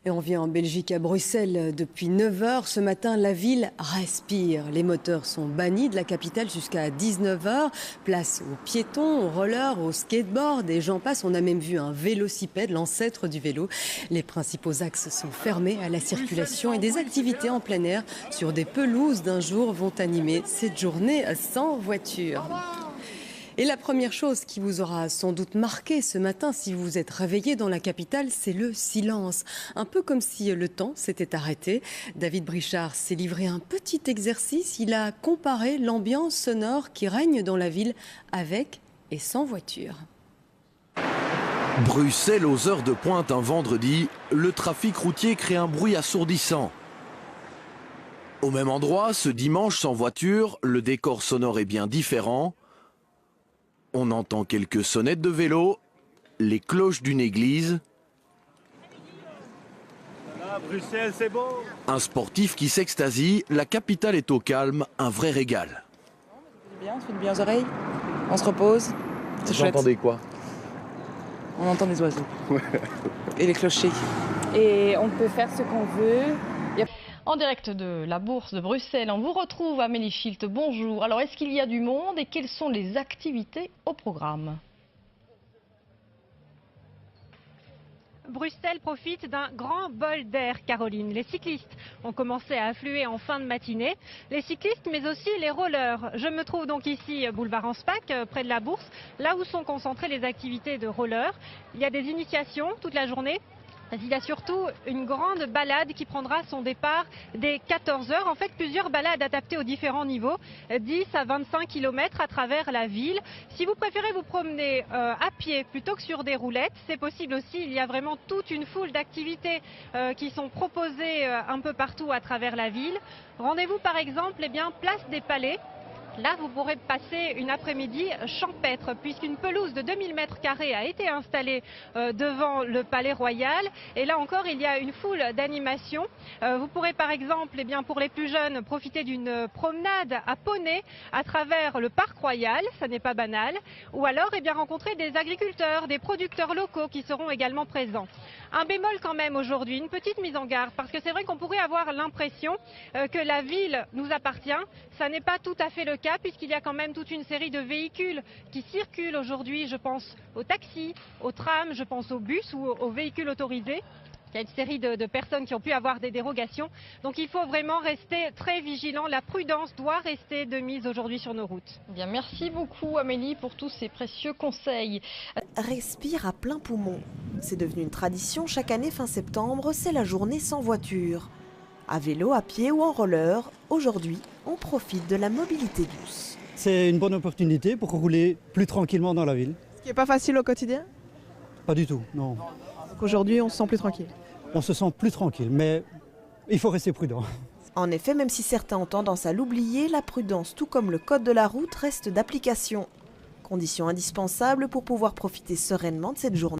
Et on vient en Belgique à Bruxelles depuis 9 heures. Ce matin, la ville respire. Les moteurs sont bannis de la capitale jusqu'à 19 heures. Place aux piétons, aux rollers, aux skateboards et j'en passe. On a même vu un vélocipède, l'ancêtre du vélo. Les principaux axes sont fermés à la circulation et des activités en plein air sur des pelouses d'un jour vont animer cette journée sans voiture. Et la première chose qui vous aura sans doute marqué ce matin, si vous vous êtes réveillé dans la capitale, c'est le silence. Un peu comme si le temps s'était arrêté. David Brichard s'est livré un petit exercice. Il a comparé l'ambiance sonore qui règne dans la ville avec et sans voiture. Bruxelles aux heures de pointe un vendredi, le trafic routier crée un bruit assourdissant. Au même endroit, ce dimanche sans voiture, le décor sonore est bien différent. On entend quelques sonnettes de vélo, les cloches d'une église. Voilà, Bruxelles, c'est beau. Un sportif qui s'extasie, la capitale est au calme, un vrai régal. On se fait bien aux oreilles, on se repose, c'est chouette. Vous entendez quoi? On entend les oiseaux et les clochers. Et on peut faire ce qu'on veut. En direct de la Bourse de Bruxelles, on vous retrouve Amélie Schilt. Bonjour. Alors, est-ce qu'il y a du monde et quelles sont les activités au programme? Bruxelles profite d'un grand bol d'air, Caroline. Les cyclistes ont commencé à affluer en fin de matinée. Les cyclistes, mais aussi les rollers. Je me trouve donc ici, boulevard Anspach, près de la Bourse, là où sont concentrées les activités de rollers. Il y a des initiations toute la journée. Il y a surtout une grande balade qui prendra son départ dès 14 heures. En fait, plusieurs balades adaptées aux différents niveaux, 10 à 25 km à travers la ville. Si vous préférez vous promener à pied plutôt que sur des roulettes, c'est possible aussi. Il y a vraiment toute une foule d'activités qui sont proposées un peu partout à travers la ville. Rendez-vous par exemple, place des Palais. Là, vous pourrez passer une après-midi champêtre puisqu'une pelouse de 2000 m² a été installée devant le Palais Royal. Et là encore, il y a une foule d'animations. Vous pourrez par exemple, pour les plus jeunes, profiter d'une promenade à poney à travers le Parc Royal. Ça n'est pas banal. Ou alors, rencontrer des agriculteurs, des producteurs locaux qui seront également présents. Un bémol quand même aujourd'hui, une petite mise en garde, parce que c'est vrai qu'on pourrait avoir l'impression que la ville nous appartient. Ça n'est pas tout à fait le cas, puisqu'il y a quand même toute une série de véhicules qui circulent aujourd'hui. Je pense aux taxis, aux trams, je pense aux bus ou aux véhicules autorisés. Il y a une série de personnes qui ont pu avoir des dérogations. Donc il faut vraiment rester très vigilant. La prudence doit rester de mise aujourd'hui sur nos routes. Bien, merci beaucoup Amélie pour tous ces précieux conseils. Respire à plein poumon. C'est devenu une tradition. Chaque année fin septembre, c'est la journée sans voiture. À vélo, à pied ou en roller, aujourd'hui, on profite de la mobilité douce. C'est une bonne opportunité pour rouler plus tranquillement dans la ville. Ce qui n'est pas facile au quotidien? Pas du tout, non. Donc aujourd'hui, on se sent plus tranquille. On se sent plus tranquille, mais il faut rester prudent. En effet, même si certains ont tendance à l'oublier, la prudence, tout comme le code de la route, reste d'application. Condition indispensable pour pouvoir profiter sereinement de cette journée.